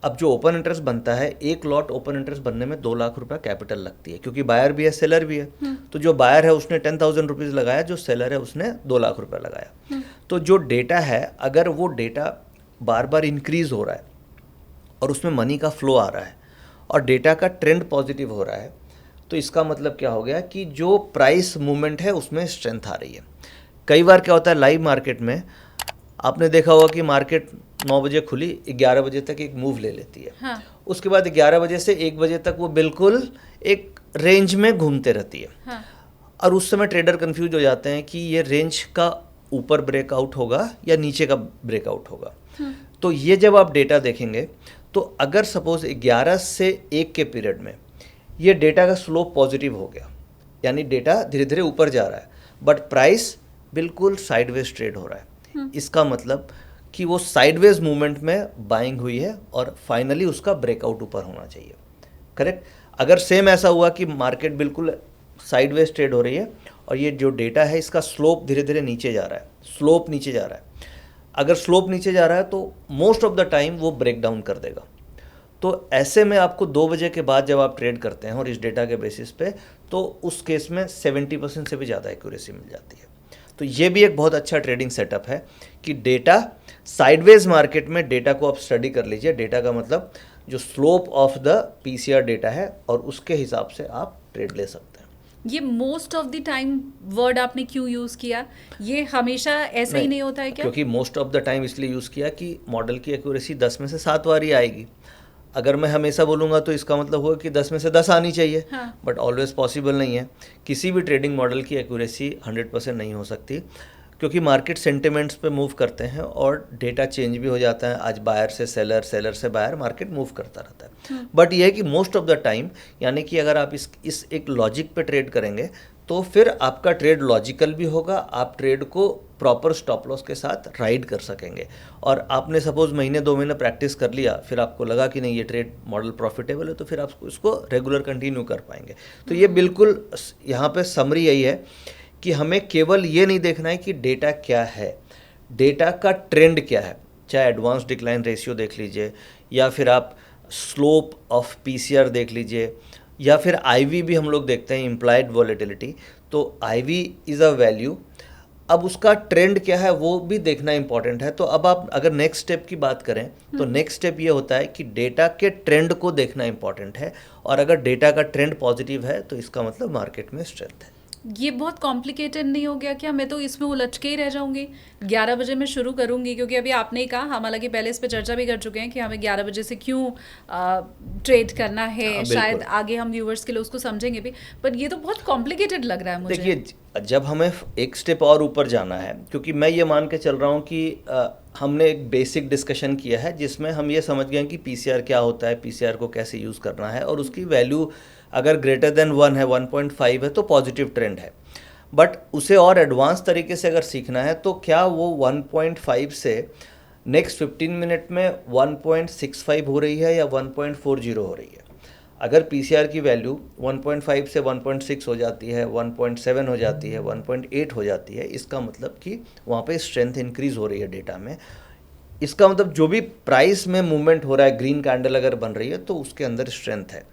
अब जो ओपन इंटरेस्ट बनता है, एक लॉट ओपन इंटरेस्ट बनने में 2 लाख रुपया कैपिटल लगती है, क्योंकि बायर भी है सेलर भी है। तो जो बायर है उसने 10,000 रुपीज़ लगाया, जो सेलर है उसने 2 लाख रुपया लगाया। तो जो डेटा है, अगर वो डेटा बार बार इंक्रीज हो रहा है और उसमें मनी का फ्लो आ रहा है और डेटा का ट्रेंड पॉजिटिव हो रहा है, तो इसका मतलब क्या हो गया कि जो प्राइस मूवमेंट है उसमें स्ट्रेंथ आ रही है। कई बार क्या होता है लाइव मार्केट में, आपने देखा होगा कि मार्केट 9 बजे खुली, 11 बजे तक एक मूव ले लेती है। हाँ। उसके बाद 11 बजे से 1 बजे तक वो बिल्कुल एक रेंज में घूमते रहती है। हाँ। और उस समय ट्रेडर कंफ्यूज हो जाते हैं कि ये रेंज का ऊपर ब्रेकआउट होगा या नीचे का ब्रेकआउट होगा। तो ये जब आप डेटा देखेंगे तो अगर सपोज 11 से 1 के पीरियड में ये डेटा का स्लोप पॉजिटिव हो गया, यानी डेटा धीरे धीरे ऊपर जा रहा है, बट प्राइस बिल्कुल साइडवेज ट्रेड हो रहा है, इसका मतलब कि वो साइडवेज मूवमेंट में बाइंग हुई है और फाइनली उसका ब्रेकआउट ऊपर होना चाहिए। करेक्ट। अगर सेम ऐसा हुआ कि मार्केट बिल्कुल साइडवेज ट्रेड हो रही है और ये जो डेटा है इसका स्लोप धीरे धीरे नीचे जा रहा है, स्लोप नीचे जा रहा है, अगर स्लोप नीचे जा रहा है तो मोस्ट ऑफ द टाइम वो ब्रेक डाउन कर देगा। तो ऐसे में आपको 2 बजे के बाद जब आप ट्रेड करते हैं और इस डेटा के बेसिस पे, तो उस केस में 70% से भी ज़्यादा एक्यूरेसी मिल जाती है। तो ये भी एक बहुत अच्छा ट्रेडिंग सेटअप है कि डेटा साइडवेज मार्केट में डेटा को आप स्टडी कर लीजिए। डेटा का मतलब जो slope of the PCR data है और उसके हिसाब से आप ट्रेड ले सकते हैं। ये most of the time word आपने क्यों यूज किया? ये हमेशा ऐसा ही नहीं होता है क्या? क्योंकि मोस्ट ऑफ द टाइम इसलिए यूज़ किया कि मॉडल की एक्यूरेसी 10 में से 7 बार ही आएगी। अगर मैं हमेशा बोलूँगा तो इसका मतलब होगा कि 10 में से 10 आनी चाहिए। हाँ। बट ऑलवेज पॉसिबल नहीं है। किसी भी ट्रेडिंग मॉडल की एक्यूरेसी 100% नहीं हो सकती, क्योंकि मार्केट सेंटिमेंट्स पे मूव करते हैं और डेटा चेंज भी हो जाता है। आज बायर से सेलर, सेलर से बायर, मार्केट मूव करता रहता है। बट यह है कि मोस्ट ऑफ द टाइम, यानी कि अगर आप इस एक लॉजिक पे ट्रेड करेंगे तो फिर आपका ट्रेड लॉजिकल भी होगा, आप ट्रेड को प्रॉपर स्टॉप लॉस के साथ राइड कर सकेंगे। और आपने सपोज महीने 2 महीने प्रैक्टिस कर लिया, फिर आपको लगा कि नहीं ये ट्रेड मॉडल प्रॉफिटेबल है, तो फिर आप इसको रेगुलर कंटिन्यू कर पाएंगे। तो ये बिल्कुल यहाँ पे समरी यही है कि हमें केवल ये नहीं देखना है कि डेटा क्या है, डेटा का ट्रेंड क्या है। चाहे एडवांस डिक्लाइन रेशियो देख लीजिए, या फिर आप स्लोप ऑफ पीसीआर देख लीजिए, या फिर आईवी भी हम लोग देखते हैं, इम्प्लाइड वॉलेटिलिटी। तो आईवी इज़ अ वैल्यू। अब उसका ट्रेंड क्या है वो भी देखना इंपॉर्टेंट है। तो अब आप अगर नेक्स्ट स्टेप की बात करें तो नेक्स्ट स्टेप ये होता है कि डेटा के ट्रेंड को देखना इंपॉर्टेंट है, और अगर डेटा का ट्रेंड पॉजिटिव है तो इसका मतलब मार्केट में स्ट्रेंथ है। ये बहुत कॉम्प्लिकेटेड नहीं हो गया क्या? मैं तो इसमें उलझ के ही रह जाऊंगी। 11 बजे मैं शुरू करूंगी, क्योंकि अभी आपने ही कहा, हम हालांकि पहले इस पे चर्चा भी कर चुके हैं कि हमें 11 बजे से क्यों ट्रेड करना है। शायद आगे हम व्यूवर्स के लिए उसको समझेंगे भी, पर ये तो बहुत कॉम्प्लिकेटेड लग रहा है मुझे। देखिए, जब हमें एक स्टेप और ऊपर जाना है, क्योंकि मैं ये मान के चल रहा हूँ कि हमने एक बेसिक डिस्कशन किया है जिसमें हम ये समझ गए कि पीसीआर क्या होता है, पीसीआर को कैसे यूज़ करना है, और उसकी वैल्यू अगर ग्रेटर देन 1 है, 1.5 है तो पॉजिटिव ट्रेंड है। बट उसे और एडवांस तरीके से अगर सीखना है तो क्या वो 1.5 से नेक्स्ट 15 मिनट में 1.65 हो रही है या 1.40 हो रही है। अगर पीसीआर की वैल्यू 1.5 से 1.6 हो जाती है, 1.7 हो जाती है, 1.8 हो जाती है, इसका मतलब कि वहाँ पे स्ट्रेंथ इंक्रीज हो रही है डेटा में। इसका मतलब जो भी प्राइस में मूवमेंट हो रहा है, ग्रीन कैंडल अगर बन रही है तो उसके अंदर स्ट्रेंथ है।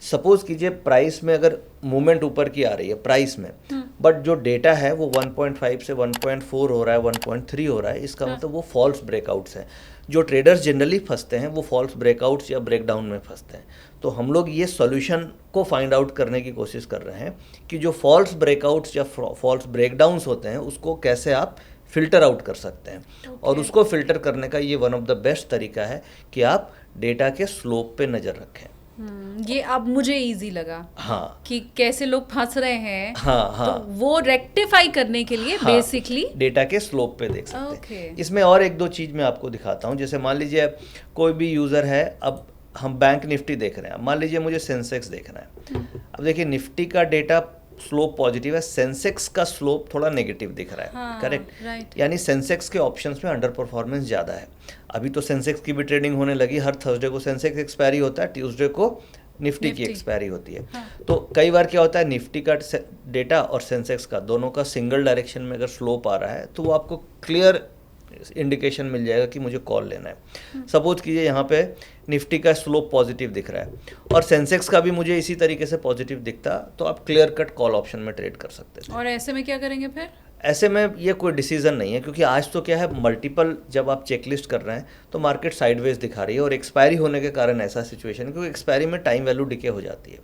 सपोज कीजिए प्राइस में अगर मूवमेंट ऊपर की आ रही है प्राइस में, बट जो डेटा है वो 1.5 से 1.4 हो रहा है, 1.3 हो रहा है, इसका मतलब वो फॉल्स ब्रेकआउट्स हैं। जो ट्रेडर्स जनरली फंसते हैं वो फॉल्स ब्रेकआउट्स या ब्रेकडाउन में फंसते हैं। तो हम लोग ये सॉल्यूशन को फाइंड आउट करने की कोशिश कर रहे हैं कि जो फॉल्स ब्रेकआउट्स या फॉल्स ब्रेकडाउन्स होते हैं उसको कैसे आप फिल्टर आउट कर सकते हैं। और उसको फिल्टर करने का ये वन ऑफ द बेस्ट तरीका है कि आप डेटा के स्लोप पे नज़र रखें। ये अब मुझे इजी लगा। हाँ, कि कैसे लोग फंस रहे हैं। हाँ, तो वो रेक्टिफाई करने के लिए बेसिकली डेटा के स्लोप पे देख सकते हैं। इसमें और 1-2 चीज़ मैं आपको दिखाता हूँ। जैसे मान लीजिए कोई भी यूज़र है, अब हम बैंक निफ्टी देख रहे हैं, मान लीजिए मुझे सेंसेक्स देखना है। अब देखिए निफ्टी का डेटा स्लोप पॉजिटिव है, सेंसेक्स का स्लोप थोड़ा नेगेटिव दिख रहा है। हाँ, करेक्ट, राइट। यानी सेंसेक्स के ऑप्शंस में अंडर परफॉर्मेंस ज़्यादा है। अभी तो सेंसेक्स की भी ट्रेडिंग होने लगी, हर थर्सडे को सेंसेक्स एक्सपायरी होता है, ट्यूसडे को निफ्टी की एक्सपायरी होती है। हाँ। तो कई बार क्या होता है, निफ्टी का डेटा और सेंसेक्स का दोनों का सिंगल डायरेक्शन में अगर स्लोप आ रहा है तो वो आपको क्लियर इंडिकेशन मिल जाएगा कि मुझे कॉल लेना है। सपोज कीजिए यहाँ पे निफ्टी का स्लोप पॉजिटिव दिख रहा है और सेंसेक्स का भी मुझे इसी तरीके से पॉजिटिव दिखता, तो आप क्लियर कट कॉल ऑप्शन में ट्रेड कर सकते थे। और ऐसे में क्या करेंगे फिर? ऐसे में ये कोई डिसीजन नहीं है, क्योंकि आज तो क्या है, मल्टीपल जब आप चेकलिस्ट कर रहे हैं तो मार्केट साइडवेज दिखा रही है, और एक्सपायरी होने के कारण ऐसा सिचुएशन है, क्योंकि एक्सपायरी में टाइम वैल्यू डिके हो जाती है।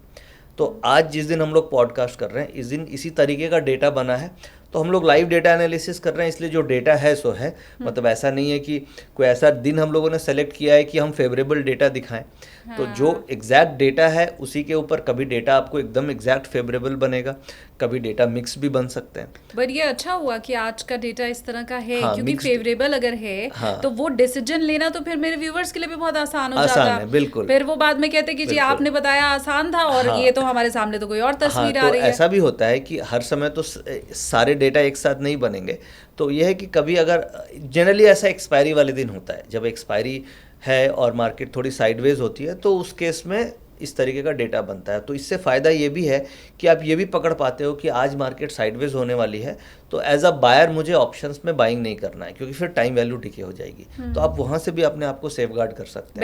तो आज जिस दिन हम लोग पॉडकास्ट कर रहे हैं, इस दिन इसी तरीके का डेटा बना है, तो हम लोग लाइव डेटा एनालिसिस कर रहे हैं, इसलिए जो डेटा है सो है। मतलब ऐसा नहीं है कि कोई ऐसा दिन हम लोगों ने सेलेक्ट किया है कि हम फेवरेबल डेटा दिखाएं। तो जो एग्जैक्ट डेटा है उसी के ऊपर कभी डेटा आपको एकदम एग्जैक्ट फेवरेबल बनेगा, कभी डेटा मिक्स भी बन सकते हैं। बट ये अच्छा हुआ कि आज का डेटा इस तरह का है, हाँ, क्योंकि mixed- फेवरेबल अगर है हाँ। तो वो डिसीजन लेना तो फिर मेरे व्यूवर्स के लिए भी बहुत आसान हो आसान जाता है, बिल्कुल। फिर वो बाद में कहते कि जी बिल्कुल। आपने बताया आसान था और हाँ। ये तो हमारे सामने तो कोई और हाँ, तस्वीर तो आ रही है। ऐसा भी होता है कि हर समय तो सारे डेटा एक साथ नहीं बनेंगे। तो यह है कि कभी अगर जनरली ऐसा एक्सपायरी वाले दिन होता है, जब एक्सपायरी है और मार्केट थोड़ी साइडवेज होती है, तो उस केस में इस तरीके का डेटा बनता है। तो इससे फ़ायदा ये भी है कि आप ये भी पकड़ पाते हो कि आज मार्केट साइडवेज होने वाली है, तो एज अ बायर मुझे ऑप्शंस में बाइंग नहीं करना है, क्योंकि फिर टाइम वैल्यू डिके हो जाएगी। तो आप वहाँ से भी अपने आप को सेफगार्ड कर सकते हैं।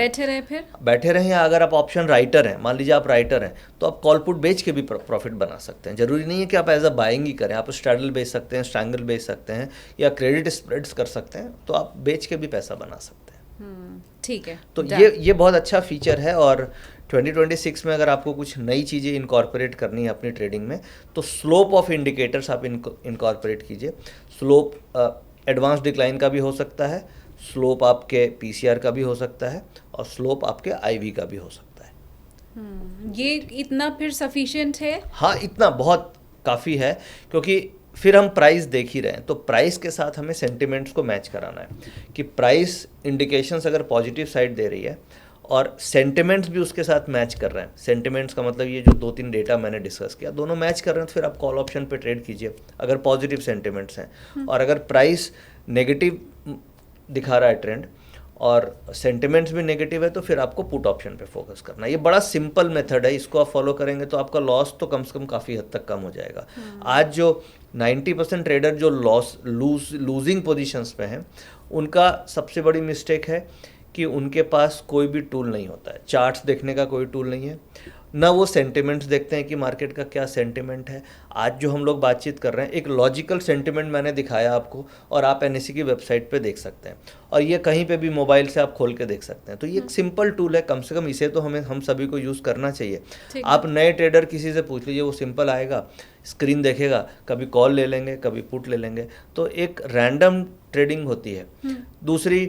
बैठे रहें, या अगर आप ऑप्शन राइटर हैं, मान लीजिए आप राइटर हैं, तो आप कॉल पुट बेच के भी प्रॉफिट बना सकते हैं। जरूरी नहीं है कि आप एज अ बाइंग ही करें, आप स्ट्रैडल बेच सकते हैं, स्ट्रैंगल बेच सकते हैं, या क्रेडिट स्प्रेड्स कर सकते हैं, तो आप बेच के भी पैसा बना सकते हैं। ठीक है। तो ये बहुत अच्छा फीचर है। और 2026 में अगर आपको कुछ नई चीज़ें इनकॉर्पोरेट करनी है अपनी ट्रेडिंग में, तो स्लोप ऑफ इंडिकेटर्स आप इनकॉर्पोरेट कीजिए। स्लोप एडवांस डिक्लाइन का भी हो सकता है, स्लोप आपके पीसीआर का भी हो सकता है, और स्लोप आपके आईवी का भी हो सकता है। ये इतना फिर सफिशिएंट है? हाँ, इतना बहुत काफ़ी है, क्योंकि फिर हम प्राइस देख ही रहे हैं, तो प्राइस के साथ हमें सेंटिमेंट्स को मैच कराना है कि प्राइस इंडिकेशंस अगर पॉजिटिव साइड दे रही है और सेंटिमेंट्स भी उसके साथ मैच कर रहे हैं। सेंटिमेंट्स का मतलब ये जो 2-3 डेटा मैंने डिस्कस किया, दोनों मैच कर रहे हैं, तो फिर आप कॉल ऑप्शन पे ट्रेड कीजिए अगर पॉजिटिव सेंटिमेंट्स हैं। और अगर प्राइस नेगेटिव दिखा रहा है ट्रेंड और सेंटिमेंट्स भी नेगेटिव है, तो फिर आपको पुट ऑप्शन पे फोकस करना है। ये बड़ा सिंपल मेथड है, इसको आप फॉलो करेंगे तो आपका लॉस तो कम से कम काफ़ी हद तक कम हो जाएगा। आज जो 90% ट्रेडर जो लूजिंग पोजीशंस पे हैं, उनका सबसे बड़ी मिस्टेक है कि उनके पास कोई भी टूल नहीं होता है। चार्ट्स देखने का कोई टूल नहीं है, ना वो सेंटिमेंट्स देखते हैं कि मार्केट का क्या सेंटिमेंट है। आज जो हम लोग बातचीत कर रहे हैं, एक लॉजिकल सेंटिमेंट मैंने दिखाया आपको, और आप एनएससी की वेबसाइट पे देख सकते हैं, और ये कहीं पे भी मोबाइल से आप खोल के देख सकते हैं। तो ये एक सिंपल टूल है, कम से कम इसे तो हम सभी को यूज़ करना चाहिए। आप नए ट्रेडर किसी से पूछ लीजिए, वो सिंपल आएगा, स्क्रीन देखेगा, कभी कॉल ले लेंगे, कभी पुट ले लेंगे, तो एक रैंडम ट्रेडिंग होती है। दूसरी,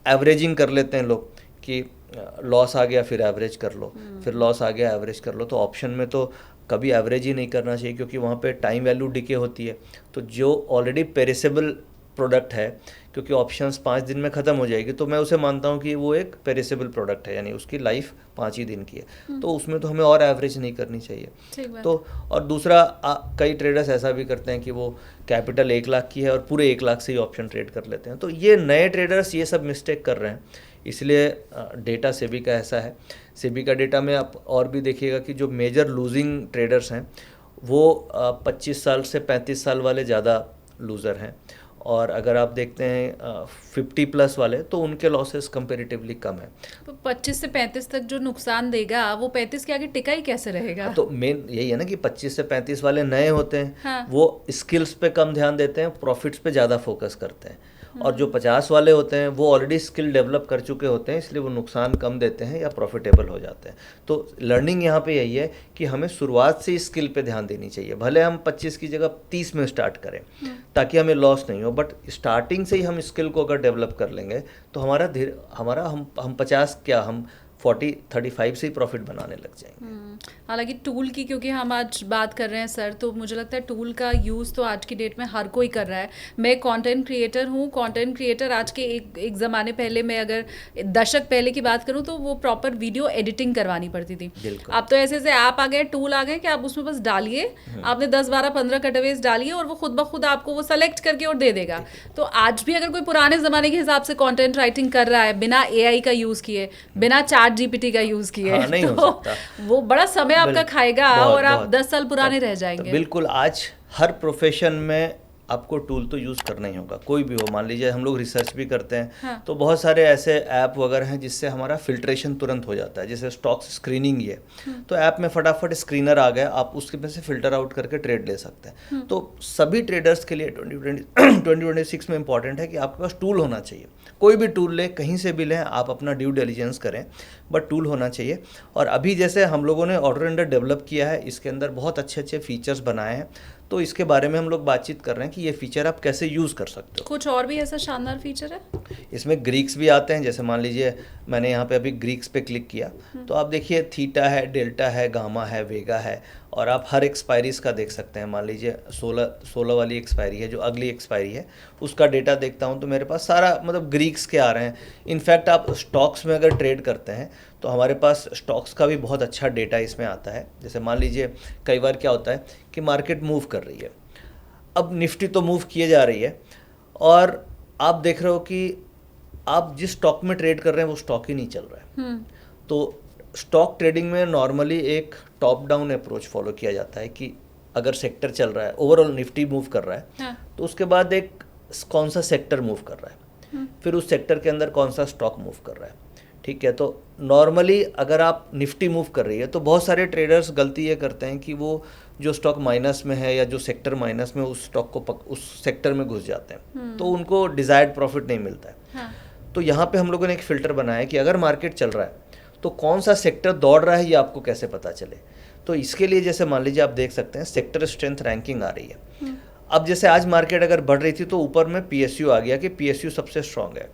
एवरेजिंग कर लेते हैं लोग कि लॉस आ गया फिर एवरेज कर लो, फिर लॉस आ गया एवरेज कर लो। तो ऑप्शन में तो कभी एवरेज ही नहीं करना चाहिए, क्योंकि वहाँ पे टाइम वैल्यू डिके होती है। तो जो ऑलरेडी पेरिसेबल प्रोडक्ट है, क्योंकि ऑप्शंस 5 दिन में ख़त्म हो जाएगी, तो मैं उसे मानता हूँ कि वो एक पेरिसेबल प्रोडक्ट है, यानी उसकी लाइफ 5 ही दिन की है। तो उसमें तो हमें और एवरेज नहीं करनी चाहिए। तो और दूसरा, कई ट्रेडर्स ऐसा भी करते हैं कि वो कैपिटल 1 लाख की है और पूरे 1 लाख से ही ऑप्शन ट्रेड कर लेते हैं। तो ये नए ट्रेडर्स ये सब मिस्टेक कर रहे हैं, इसलिए डेटा सेबी का ऐसा है। सेबी का डेटा में आप और भी देखिएगा कि जो मेजर लूजिंग ट्रेडर्स हैं, वो 25 साल से 35 साल वाले ज़्यादा लूज़र हैं, और अगर आप देखते हैं 50+ वाले, तो उनके लॉसेस कंपेरेटिवली कम है। तो 25 से 35 तक जो नुकसान देगा, वो 35 के आगे टिका ही कैसे रहेगा? तो मेन यही है ना कि 25 से 35 वाले नए होते हैं। हाँ। वो स्किल्स पे कम ध्यान देते हैं, प्रॉफिट्स पे ज़्यादा फोकस करते हैं। और जो 50 वाले होते हैं, वो ऑलरेडी स्किल डेवलप कर चुके होते हैं, इसलिए वो नुकसान कम देते हैं या प्रॉफिटेबल हो जाते हैं। तो लर्निंग यहाँ पे यही है कि हमें शुरुआत से स्किल पे ध्यान देनी चाहिए। भले हम 25 की जगह 30 में स्टार्ट करें, ताकि हमें लॉस नहीं हो, बट स्टार्टिंग से ही हम स्किल को अगर डेवलप कर लेंगे, तो हम 50 क्या, हम 40-35 से ही प्रॉफिट बनाने लग जाएंगे। हालांकि टूल की, क्योंकि हम आज बात कर रहे हैं सर, तो मुझे लगता है टूल का यूज़ तो आज की डेट में हर कोई कर रहा है। मैं कंटेंट क्रिएटर हूँ, कंटेंट क्रिएटर आज के एक ज़माने पहले, मैं अगर दशक पहले की बात करूँ, तो वो प्रॉपर वीडियो एडिटिंग करवानी पड़ती थी। अब तो ऐसे ऐसे ऐप आ गए, टूल आ गए कि आप उसमें बस डालिए, आपने 10, 12, 15 कटअवेज डालिए और वो खुद ब खुद आपको वो सेलेक्ट करके और दे देगा। तो आज भी अगर कोई पुराने ज़माने के हिसाब से कंटेंट राइटिंग कर रहा है, बिना AI का यूज़ किए, बिना चैट GPT का यूज़ किए, नहीं हो सकता। वो बड़ा समय आपका खाएगा और आप 10 साल पुराने रह जाएंगे। बिल्कुल, आज हर प्रोफेशन में आपको टूल तो यूज़ करना ही होगा, कोई भी हो। मान लीजिए हम लोग रिसर्च भी करते हैं, हाँ। तो बहुत सारे ऐसे ऐप वगैरह हैं जिससे हमारा फिल्ट्रेशन तुरंत हो जाता है, जैसे स्टॉक स्क्रीनिंग ही है। तो ऐप में फटाफट स्क्रीनर आ गया, आप उसके में से फिल्टर आउट करके ट्रेड ले सकते हैं। तो सभी ट्रेडर्स के लिए 2026 में इंपॉर्टेंट है कि आपके पास टूल होना चाहिए। कोई भी टूल ले, कहीं से भी लें, आप अपना ड्यू डिलिजेंस करें। बट टूल होना चाहिए। और अभी जैसे हम लोगों ने ऑर्डर अंडर डेवलप किया है, इसके अंदर बहुत अच्छे अच्छे फीचर्स बनाए हैं, तो इसके बारे में हम लोग बातचीत कर रहे हैं कि ये फीचर आप कैसे यूज़ कर सकते हो। कुछ और भी ऐसा शानदार फीचर है? इसमें ग्रीक्स भी आते हैं, जैसे मान लीजिए मैंने यहाँ पे अभी ग्रीक्स पे क्लिक किया तो आप देखिए थीटा है, डेल्टा है, गामा है, वेगा है, और आप हर एक्सपायरीज का देख सकते हैं। मान लीजिए 16 वाली एक्सपायरी है, जो अगली एक्सपायरी है उसका डेटा देखता हूँ तो मेरे पास सारा मतलब ग्रीक्स के आ रहे हैं। इनफैक्ट आप स्टॉक्स में अगर ट्रेड करते हैं तो हमारे पास स्टॉक्स का भी बहुत अच्छा डेटा इसमें आता है। जैसे मान लीजिए कई बार क्या होता है कि मार्केट मूव कर रही है, अब निफ्टी तो मूव किए जा रही है और आप देख रहे हो कि आप जिस स्टॉक में ट्रेड कर रहे हैं वो स्टॉक ही नहीं चल रहा है। तो स्टॉक ट्रेडिंग में नॉर्मली एक टॉप डाउन अप्रोच फॉलो किया जाता है कि अगर सेक्टर चल रहा है, ओवरऑल निफ्टी मूव कर रहा है, तो उसके बाद एक कौन सा सेक्टर मूव कर रहा है, फिर उस सेक्टर के अंदर कौन सा स्टॉक मूव कर रहा है। ठीक है, तो नॉर्मली अगर आप निफ्टी मूव कर रही है तो बहुत सारे ट्रेडर्स गलती ये करते हैं कि वो जो स्टॉक माइनस में है या जो सेक्टर माइनस में, उस स्टॉक को उस सेक्टर में घुस जाते हैं, तो उनको डिजायर्ड प्रॉफिट नहीं मिलता है। तो यहाँ पे हम लोगों ने एक फ़िल्टर बनाया है कि अगर मार्केट चल रहा है तो कौन सा सेक्टर दौड़ रहा है ये आपको कैसे पता चले। तो इसके लिए जैसे मान लीजिए आप देख सकते हैं सेक्टर स्ट्रेंथ रैंकिंग आ रही है। अब जैसे आज मार्केट अगर बढ़ रही थी तो ऊपर में पीएसयू आ गया कि पीएसयू सबसे स्ट्रांग है,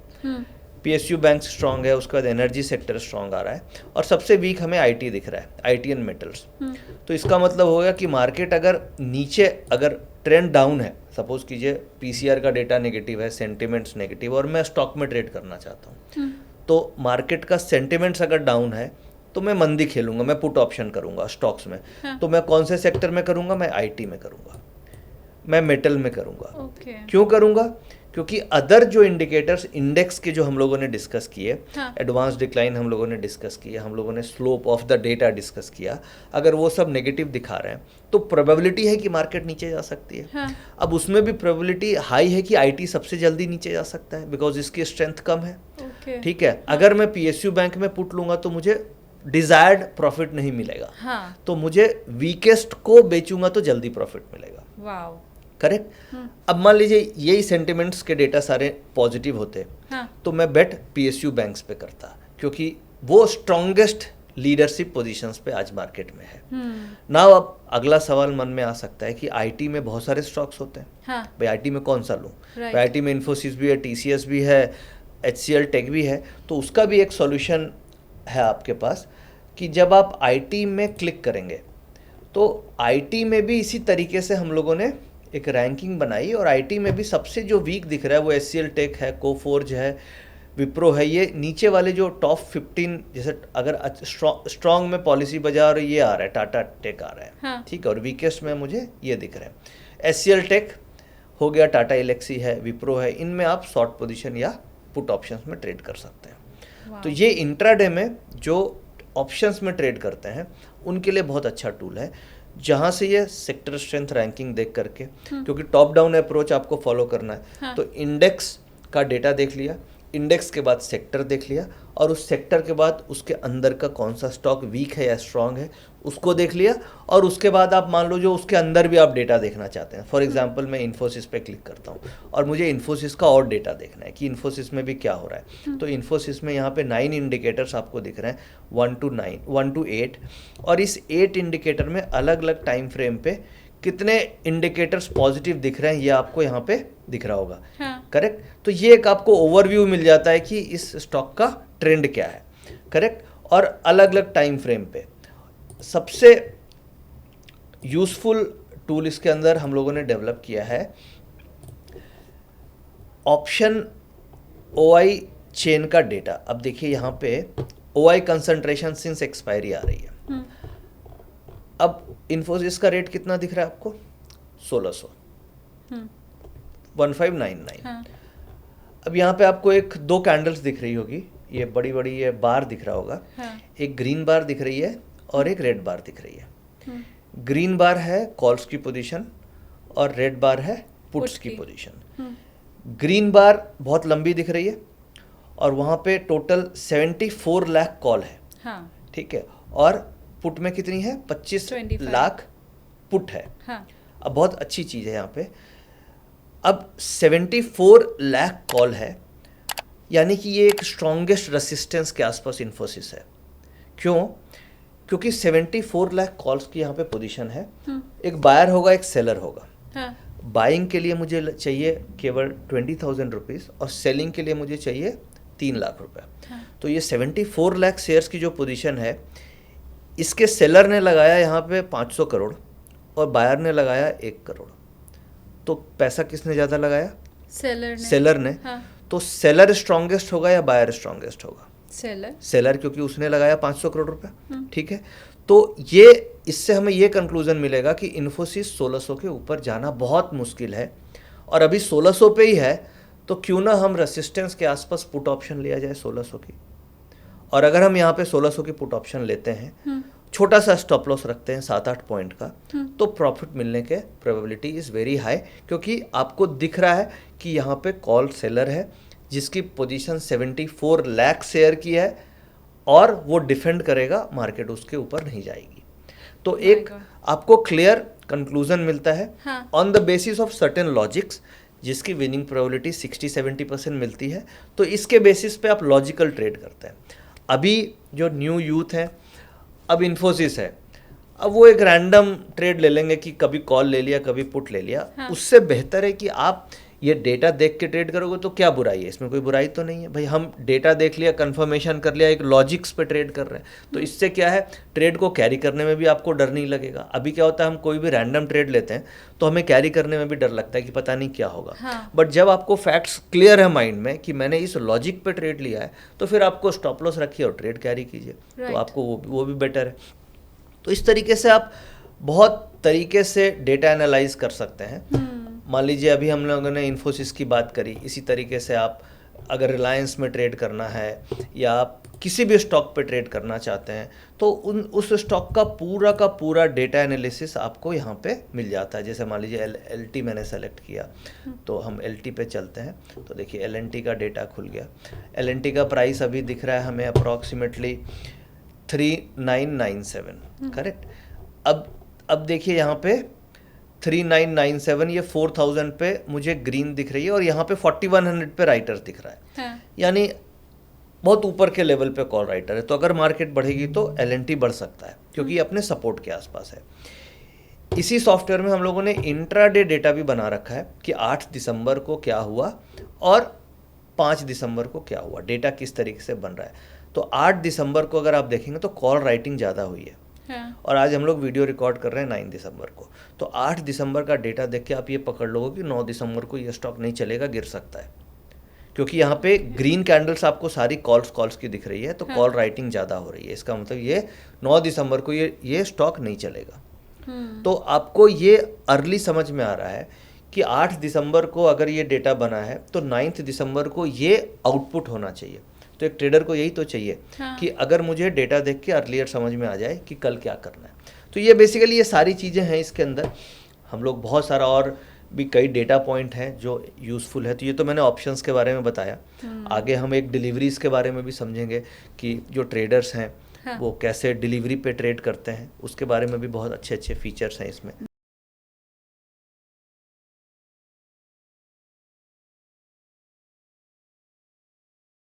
पीएसयू बैंक स्ट्रांग है, उसके बाद एनर्जी सेक्टर स्ट्रांग आ रहा है, और सबसे वीक हमें आईटी दिख रहा है, आईटी एंड मेटल्स। तो इसका मतलब होगा कि मार्केट अगर नीचे, अगर ट्रेंड डाउन है, सपोज कीजिए पीसीआर का डेटा नेगेटिव है, सेंटिमेंट्स नेगेटिव, और मैं स्टॉक में ट्रेड करना चाहता हूँ, तो मार्केट का सेंटिमेंट्स अगर डाउन है तो मैं मंदी खेलूंगा, मैं पुट ऑप्शन करूंगा स्टॉक्स में। तो मैं कौन से सेक्टर में करूंगा? मैं आईटी में करूंगा, मैं मेटल में करूंगा। क्यों करूंगा? क्योंकि अदर जो इंडिकेटर्स इंडेक्स के जो हम लोगों ने डिस्कस किए, एडवांस डिक्लाइन हम लोगों ने डिस्कस किया, हम लोगों ने slope of the data discuss किया, अगर वो सब नेगेटिव दिखा रहे हैं तो प्रोबेबिलिटी है कि मार्केट नीचे जा सकती है। अब उसमें भी प्रोबेबिलिटी हाई है कि आईटी सबसे जल्दी नीचे जा सकता है, बिकॉज इसकी स्ट्रेंथ कम है। ठीक है, अगर मैं पीएसयू बैंक में पुट लूंगा तो मुझे डिजायर्ड प्रॉफिट नहीं मिलेगा, तो मुझे वीकेस्ट को बेचूंगा तो जल्दी प्रॉफिट मिलेगा। करेक्ट। अब मान लीजिए यही सेंटिमेंट्स के डेटा सारे पॉजिटिव होते, तो मैं बेट पीएसयू बैंक्स पे करता, क्योंकि वो स्ट्रॉन्गेस्ट लीडरशिप पोजीशंस पे आज मार्केट में है। नाउ अब अगला सवाल मन में आ सकता है कि आईटी में बहुत सारे स्टॉक्स होते हैं, भाई आईटी में कौन सा लूँ? आईटी में इन्फोसिस भी है, टीसीएस भी है, एचसीएल टेक भी है। तो उसका भी एक सॉल्यूशन है आपके पास कि जब आप आईटी में क्लिक करेंगे तो आईटी में भी इसी तरीके से हम लोगों ने एक रैंकिंग बनाई, और आईटी में भी सबसे जो वीक दिख रहा है वो एचसीएल टेक है, कोफोर्ज है, विप्रो है। ये नीचे वाले जो टॉप 15, जैसे अगर स्ट्रॉन्ग में पॉलिसी बाजार ये आ रहा है, टाटा टेक आ रहा है, ठीक है, और वीकेस्ट में मुझे ये दिख रहा है, एचसीएल टेक हो गया, टाटा एलेक्सी है, विप्रो है। इनमें आप शॉर्ट पोजीशन या पुट ऑप्शंस में ट्रेड कर सकते हैं। तो ये इंट्राडे में जो ऑप्शंस में ट्रेड करते हैं उनके लिए बहुत अच्छा टूल है, जहाँ से ये सेक्टर स्ट्रेंथ रैंकिंग देख करके, क्योंकि टॉप डाउन अप्रोच आपको फॉलो करना है, तो इंडेक्स का डेटा देख लिया, इंडेक्स के बाद सेक्टर देख लिया, और उस सेक्टर के बाद उसके अंदर का कौन सा स्टॉक वीक है या स्ट्रांग है उसको देख लिया, और उसके बाद आप मान लो जो उसके अंदर भी आप डेटा देखना चाहते हैं। फॉर एग्जांपल मैं इन्फोसिस पे क्लिक करता हूँ और मुझे इन्फोसिस का और डेटा देखना है कि इन्फोसिस में भी क्या हो रहा है। तो इन्फोसिस में यहाँ पे 9 इंडिकेटर्स आपको दिख रहे हैं, 1 to 8, और इस 8 इंडिकेटर में अलग अलग टाइम फ्रेम पे कितने इंडिकेटर्स पॉजिटिव दिख रहे हैं ये आपको यहाँ पे दिख रहा होगा। करेक्ट। तो ये एक आपको ओवरव्यू मिल जाता है कि इस स्टॉक का ट्रेंड क्या है। करेक्ट। और अलग अलग टाइम फ्रेम पे सबसे यूजफुल टूल इसके अंदर हम लोगों ने डेवलप किया है ऑप्शन ओआई चेन का डेटा। अब देखिए यहाँ पे ओआई कंसंट्रेशन सिंस एक्सपायरी आ रही है। अब इन्फोसिस का रेट कितना दिख रहा है आपको? 1600, 1599। अब यहाँ पे आपको एक 2 कैंडल्स दिख रही होगी, ये बड़ी बड़ी ये बार दिख रहा होगा। एक ग्रीन बार दिख रही है और एक रेड बार दिख रही है। ग्रीन बार है कॉल्स की पोजीशन और रेड बार है पुट्स की पोजीशन। ग्रीन बार बहुत लंबी दिख रही है और वहाँ पे टोटल 74 लाख कॉल है। ठीक है। और पुट में कितनी है? 25 लाख पुट है। अब बहुत अच्छी चीज़ है यहाँ पे, अब 74 लाख कॉल है, यानी कि ये एक स्ट्रॉन्गेस्ट रेसिस्टेंस के आसपास इन्फोसिस है। क्यों? क्योंकि 74 लाख कॉल्स की यहाँ पे पोजीशन है। एक बायर होगा, एक सेलर होगा। हाँ। बाइंग के लिए मुझे चाहिए केवल 20,000 रुपीज़ और सेलिंग के लिए मुझे चाहिए 3 लाख रुपए। हाँ। तो ये 74 लाख शेयर्स की जो पोजीशन है, इसके सेलर ने लगाया यहाँ पे 500 करोड़ और बायर ने लगाया 1 करोड़। तो पैसा किसने ज़्यादा लगाया? सेलर ने। हाँ। तो सेलर स्ट्रॉन्गेस्ट होगा या बायर स्ट्रॉन्गेस्ट होगा? सेलर, क्योंकि उसने लगाया 500 करोड़ रुपए। ठीक है, तो ये इससे हमें ये कंक्लूजन मिलेगा कि इन्फोसिस 1600 के ऊपर जाना बहुत मुश्किल है और अभी 1600 पे ही है। तो क्यों ना हम रेसिस्टेंस के आसपास पुट ऑप्शन लिया जाए 1600 की, और अगर हम यहाँ पे 1600 की पुट ऑप्शन लेते हैं, छोटा सा स्टॉप लॉस रखते हैं 7-8 पॉइंट का, तो प्रॉफिट मिलने के प्रोबेबिलिटी इज़ वेरी हाई, क्योंकि आपको दिख रहा है कि यहाँ पे कॉल सेलर है जिसकी पोजीशन 74 लाख शेयर की है और वो डिफेंड करेगा, मार्केट उसके ऊपर नहीं जाएगी। तो एक आपको क्लियर कंक्लूजन मिलता है on the basis of certain logics, जिसकी विनिंग प्रोबेबिलिटी 60-70% मिलती है। तो इसके बेसिस पे आप लॉजिकल ट्रेड करते हैं। अभी जो न्यू यूथ है, अब इन्फोसिस है, अब वो एक रैंडम ट्रेड ले लेंगे कि कभी कॉल ले लिया, कभी पुट ले लिया। उससे बेहतर है कि आप ये डेटा देख के ट्रेड करोगे। तो क्या बुराई है इसमें? कोई बुराई तो नहीं है भाई। हम डेटा देख लिया, कंफर्मेशन कर लिया, एक लॉजिक्स पे ट्रेड कर रहे हैं, तो इससे क्या है, ट्रेड को कैरी करने में भी आपको डर नहीं लगेगा। अभी क्या होता है, हम कोई भी रैंडम ट्रेड लेते हैं तो हमें कैरी करने में भी डर लगता है कि पता नहीं क्या होगा। बट जब आपको फैक्ट्स क्लियर है माइंड में कि मैंने इस लॉजिक पे ट्रेड लिया है, तो फिर आपको स्टॉप लॉस रखिए और ट्रेड कैरी कीजिए, तो आपको वो भी बेटर है। तो इस तरीके से आप बहुत तरीके से डेटा एनालाइज कर सकते हैं। मान लीजिए अभी हम लोगों ने इन्फोसिस की बात करी, इसी तरीके से आप अगर रिलायंस में ट्रेड करना है या आप किसी भी स्टॉक पे ट्रेड करना चाहते हैं, तो उस स्टॉक का पूरा डेटा एनालिसिस आपको यहाँ पे मिल जाता है। जैसे मान लीजिए LT मैंने सेलेक्ट किया, तो हम LT पे चलते हैं। तो देखिए LNT का डेटा खुल गया। LNT का प्राइस अभी दिख रहा है हमें अप्रॉक्सीमेटली 3997, करेक्ट। अब देखिए यहाँ पे 3997, ये 4000 पे मुझे ग्रीन दिख रही है और यहाँ पे 4100 पे राइटर दिख रहा है। यानी बहुत ऊपर के लेवल पे कॉल राइटर है। तो अगर मार्केट बढ़ेगी तो LNT बढ़ सकता है, क्योंकि ये अपने सपोर्ट के आसपास है। इसी सॉफ्टवेयर में हम लोगों ने इंट्राडे डेटा भी बना रखा है कि 8 दिसंबर को क्या हुआ और 5 दिसंबर को क्या हुआ, डेटा किस तरीके से बन रहा है। तो 8 दिसंबर को अगर आप देखेंगे तो कॉल राइटिंग ज़्यादा हुई है। और आज हम लोग वीडियो रिकॉर्ड कर रहे हैं 9 दिसंबर को। तो 8 दिसंबर का डेटा देख के आप ये पकड़ लोगे कि 9 दिसंबर को ये स्टॉक नहीं चलेगा, गिर सकता है, क्योंकि यहाँ पे ग्रीन कैंडल्स आपको सारी कॉल्स की दिख रही है। तो कॉल राइटिंग ज़्यादा हो रही है, इसका मतलब ये 9 दिसंबर को ये स्टॉक नहीं चलेगा। तो आपको ये अर्ली समझ में आ रहा है कि 8 दिसंबर को अगर ये डेटा बना है तो 9 दिसंबर को ये आउटपुट होना चाहिए। तो एक ट्रेडर को यही तो चाहिए कि अगर मुझे डेटा देख के अर्लियर समझ में आ जाए कि कल क्या करना है। तो ये बेसिकली ये सारी चीज़ें हैं इसके अंदर। हम लोग बहुत सारा और भी कई डेटा पॉइंट हैं जो यूज़फुल है। तो ये तो मैंने ऑप्शंस के बारे में बताया। आगे हम एक डिलीवरीज के बारे में भी समझेंगे कि जो ट्रेडर्स हैं वो कैसे डिलीवरी पे ट्रेड करते हैं, उसके बारे में भी बहुत अच्छे फीचर्स हैं इसमें।